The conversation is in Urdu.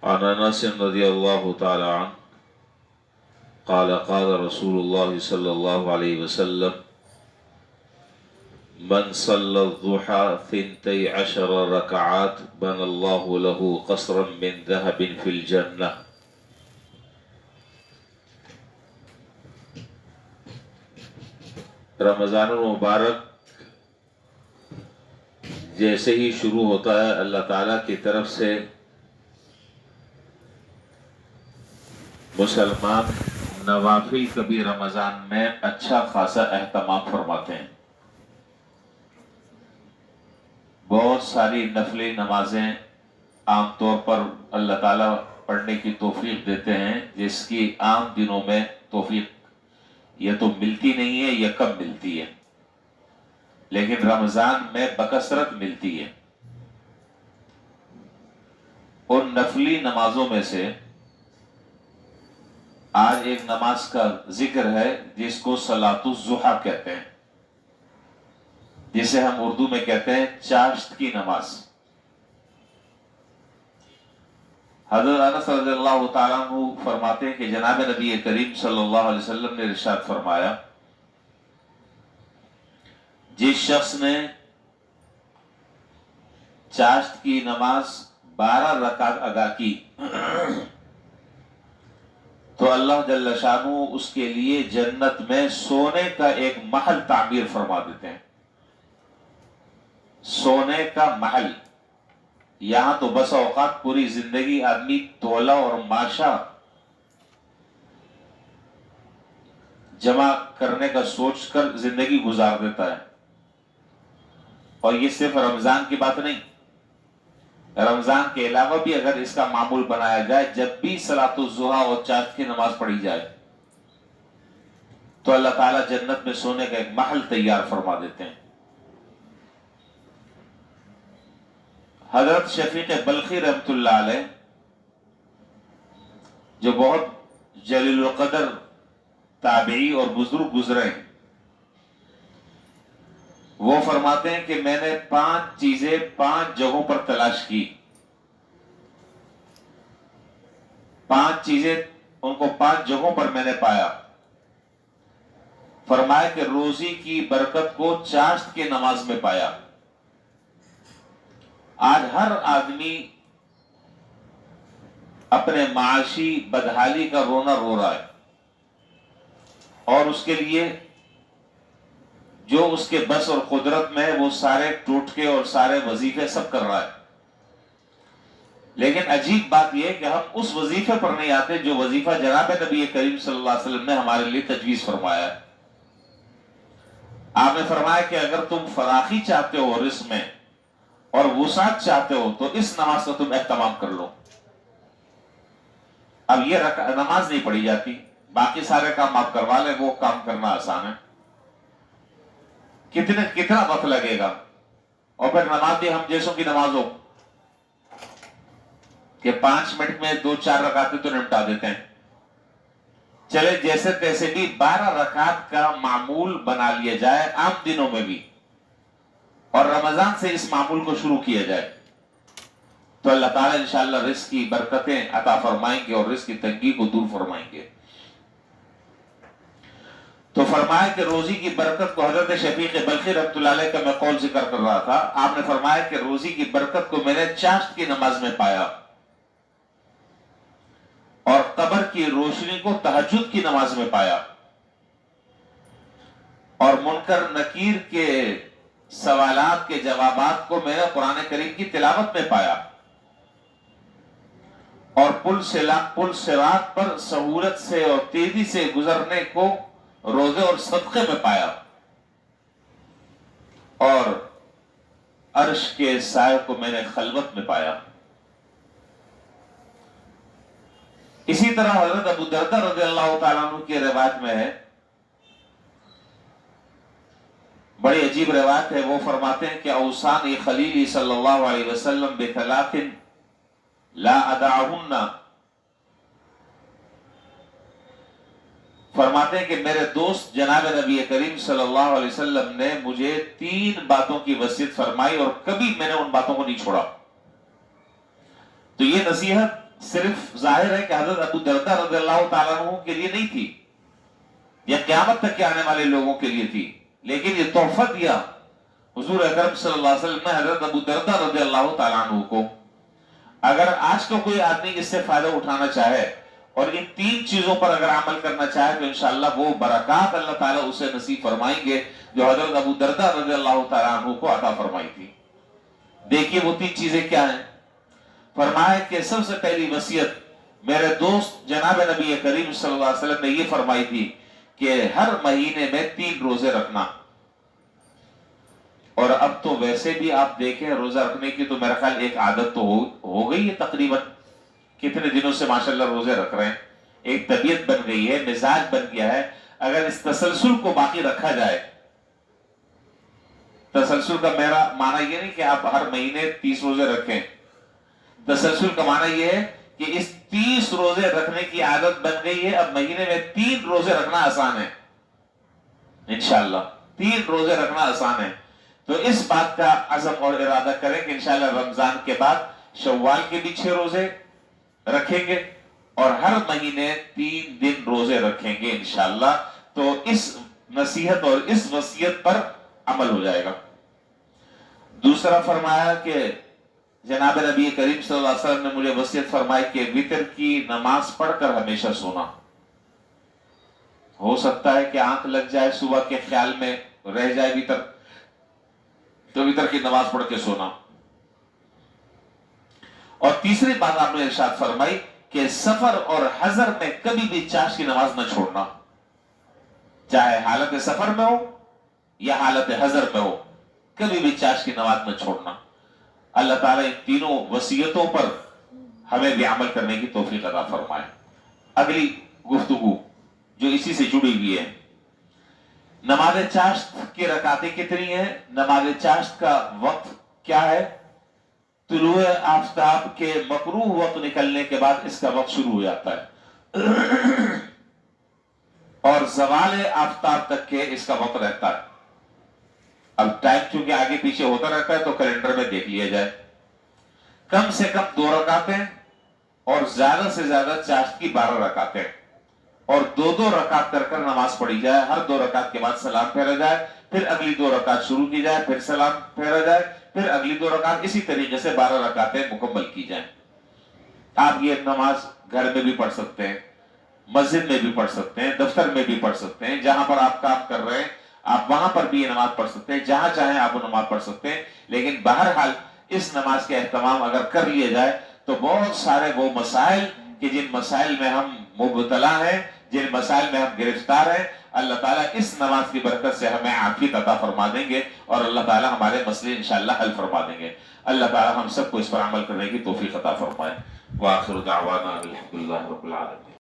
عن انس رضی اللہ تعالی عنہ قال قال رسول اللہ صلی اللہ علیہ وسلم من صلى الضحى 12 ركعات بنى الله له قصرا من ذهب في الجنة. رمضان المبارک جیسے ہی شروع ہوتا ہے اللہ تعالیٰ کی طرف سے مسلمان نوافل کبھی رمضان میں اچھا خاصا اہتمام فرماتے ہیں. بہت ساری نفلی نمازیں عام طور پر اللہ تعالیٰ پڑھنے کی توفیق دیتے ہیں جس کی عام دنوں میں توفیق یا تو ملتی نہیں ہے یا کم ملتی ہے، لیکن رمضان میں بکثرت ملتی ہے. ان نفلی نمازوں میں سے آج ایک نماز کا ذکر ہے جس کو صلاۃ الضحیٰ کہتے ہیں، جسے ہم اردو میں کہتے ہیں چاشت کی نماز. حضرت انس رضی اللہ تعالیٰ عنہ فرماتے ہیں کہ جناب نبی کریم صلی اللہ علیہ وسلم نے ارشاد فرمایا، جس شخص نے چاشت کی نماز 12 رکعت ادا کی تو اللہ جل شانہ اس کے لیے جنت میں سونے کا ایک محل تعمیر فرما دیتے ہیں. سونے کا محل. یہاں تو بس اوقات پوری زندگی آدمی تولا اور ماشا جمع کرنے کا سوچ کر زندگی گزار دیتا ہے، اور یہ صرف رمضان کی بات نہیں، رمضان کے علاوہ بھی اگر اس کا معمول بنایا جائے، جب بھی صلاۃ الضحیٰ اور چاشت کی نماز پڑھی جائے تو اللہ تعالیٰ جنت میں سونے کا ایک محل تیار فرما دیتے ہیں. حضرت شفیق بلخی رحمۃ اللہ علیہ جو بہت جلیل القدر تابعی اور بزرگ گزرے ہیں، وہ فرماتے ہیں کہ میں نے 5 چیزیں 5 جگہوں پر تلاش کی. 5 چیزیں ان کو 5 جگہوں پر میں نے پایا. فرمایا کہ روزی کی برکت کو چاشت کی نماز میں پایا. آج ہر آدمی اپنے معاشی بدحالی کا رونا رو رہا ہے، اور اس کے لیے جو اس کے بس اور قدرت میں ہے وہ سارے ٹوٹکے اور سارے وظیفے سب کر رہا ہے. لیکن عجیب بات یہ ہے کہ ہم اس وظیفے پر نہیں آتے جو وظیفہ جناب نبی کریم صلی اللہ علیہ وسلم نے ہمارے لیے تجویز فرمایا ہے. آپ نے فرمایا کہ اگر تم فراخی چاہتے ہو رزق میں اور وسعت چاہتے ہو تو اس نماز کا تم اہتمام کر لو. اب یہ نماز نہیں پڑھی جاتی، باقی سارے کام آپ کروا لیں، وہ کام کرنا آسان ہے. کتنا وقت لگے گا؟ اور پھر نماز بھی ہم جیسوں کی نماز ہو کہ 5 منٹ میں 2-4 رکعتیں تو نمٹا دیتے ہیں. چلے جیسے تیسے بھی 12 رکعت کا معمول بنا لیا جائے عام دنوں میں بھی، اور رمضان سے اس معمول کو شروع کیا جائے تو اللہ تعالیٰ انشاءاللہ رزق کی برکتیں عطا فرمائیں گے اور رزق کی تنگی کو دور فرمائیں گے. تو فرمایا کہ روزی کی برکت کو حضرت شفیق بلخی رحمۃ اللہ علیہ کا میں قول ذکر کر رہا تھا. آپ نے فرمایا کہ روزی کی برکت کو میں نے چاشت کی نماز میں پایا، اور قبر کی روشنی کو تہجد کی نماز میں پایا، اور منکر نکیر کے سوالات کے جوابات کو میں نے قرآن کریم کی تلاوت میں پایا، اور پل صراط پر سہولت سے اور تیزی سے گزرنے کو روزے اور صدقے میں پایا، اور عرش کے سائے کو میں نے خلوت میں پایا. اسی طرح حضرت ابو دردہ رضی اللہ تعالیٰ عنہ کی روایت میں ہے، بڑی عجیب روایت ہے. وہ فرماتے ہیں کہ اوصانی خلیلی صلی اللہ علیہ وسلم بثلاث لا ادعہن. فرماتے ہیں کہ میرے دوست جناب نبی کریم صلی اللہ علیہ وسلم نے مجھے 3 باتوں کی وصیت فرمائی اور کبھی میں نے ان باتوں کو نہیں چھوڑا. تو یہ نصیحت صرف ظاہر ہے کہ حضرت ابو دردہ رضی اللہ تعالیٰ عنہ کے لیے نہیں تھی، یا قیامت تک کے آنے والے لوگوں کے لیے تھی، لیکن یہ تحفہ دیا حضور اکرم صلی اللہ علیہ وسلم نے حضرت ابو دردہ رضی اللہ تعالیٰ عنہ کو۔ اگر آج کا کوئی آدمی اس سے فائدہ اٹھانا چاہے اور ان 3 چیزوں پر اگر عمل کرنا چاہے تو انشاءاللہ وہ برکات اللہ تعالیٰ اسے نصیب فرمائیں گے جو حضرت ابو دردہ رضی اللہ تعالیٰ عنہ کو عطا فرمائی تھی۔ دیکھیے وہ 3 چیزیں کیا ہیں۔ فرمایا کہ سب سے پہلی وصیت میرے دوست جناب نبی کریم صلی اللہ علیہ وسلم نے یہ فرمائی تھی کہ ہر مہینے میں 3 روزے رکھنا۔ اور اب تو ویسے بھی آپ دیکھیں روزہ رکھنے کی تو میرا خیال ایک عادت تو ہو گئی ہے، تقریباً کتنے دنوں سے ماشاءاللہ روزے رکھ رہے ہیں، ایک طبیعت بن گئی ہے، مزاج بن گیا ہے۔ اگر اس تسلسل کو باقی رکھا جائے، تسلسل کا میرا معنی یہ نہیں کہ آپ ہر مہینے 30 روزے رکھیں، تسلسل کا معنی یہ ہے کہ اس 30 روزے رکھنے کی عادت بن گئی ہے، اب مہینے میں 3 روزے رکھنا آسان ہے، انشاءاللہ 3 روزے رکھنا آسان ہے۔ تو اس بات کا عزم اور ارادہ کریں کہ انشاءاللہ رمضان کے بعد شوال کے بھی 6 روزے رکھیں گے اور ہر مہینے 3 دن روزے رکھیں گے انشاءاللہ، تو اس نصیحت اور اس وصیت پر عمل ہو جائے گا۔ دوسرا فرمایا کہ جناب نبی کریم صلی اللہ علیہ وسلم نے مجھے وصیت فرمائی کہ وتر کی نماز پڑھ کر ہمیشہ سونا۔ ہو سکتا ہے کہ آنکھ لگ جائے صبح کے خیال میں رہ جائے وتر، تو وتر کی نماز پڑھ کے سونا۔ اور تیسری بات آپ نے ارشاد فرمائی کہ سفر اور حضر میں کبھی بھی چاشت کی نماز نہ چھوڑنا، چاہے حالت سفر میں ہو یا حالت حضر میں ہو، کبھی بھی چاشت کی نماز نہ چھوڑنا۔ اللہ تعالیٰ ان تینوں وصیتوں پر ہمیں بھی عمل کرنے کی توفیق عطا فرمائے۔ اگلی گفتگو جو اسی سے جڑی ہوئی ہے، نماز چاشت کی رکعتیں کتنی ہیں؟ نماز چاشت کا وقت کیا ہے؟ طلوع آفتاب کے مکروہ وقت نکلنے کے بعد اس کا وقت شروع ہو جاتا ہے اور زوال آفتاب تک کے اس کا وقت رہتا ہے۔ اب ٹائم چونکہ آگے پیچھے ہوتا رہتا ہے تو کیلنڈر میں دیکھ لیا جائے، کم سے کم 2 رکعتیں اور زیادہ سے زیادہ چاشت کی 12 رکعتیں، اور 2 رکعت کر کر نماز پڑھی جائے۔ ہر 2 رکعت کے بعد سلام پھیرا جائے، پھر اگلی 2 رکعت شروع کی جائے، پھر سلام پھیرا جائے، پھر اگلی 2 رکعت، اسی طریقے سے 12 رکعتیں مکمل کی جائیں۔ آپ یہ نماز گھر میں بھی پڑھ سکتے ہیں، مسجد میں بھی پڑھ سکتے ہیں، دفتر میں بھی پڑھ سکتے ہیں، جہاں پر آپ کام کر رہے ہیں آپ وہاں پر بھی یہ نماز پڑھ سکتے ہیں، جہاں چاہیں آپ وہ نماز پڑھ سکتے ہیں۔ لیکن بہرحال اس نماز کے اہتمام اگر کر لیے جائے تو بہت سارے وہ مسائل کہ جن مسائل میں ہم مبتلا ہیں، جن مسائل میں ہم گرفتار ہیں، اللہ تعالیٰ اس نماز کی برکت سے ہمیں عافیت عطا فرما دیں گے اور اللہ تعالیٰ ہمارے مسئلے انشاءاللہ حل فرما دیں گے۔ اللہ تعالیٰ ہم سب کو اس پر عمل کرنے کی توفیق عطا فرمائے۔ وآخر دعوانا الحمدللہ رب العالمین۔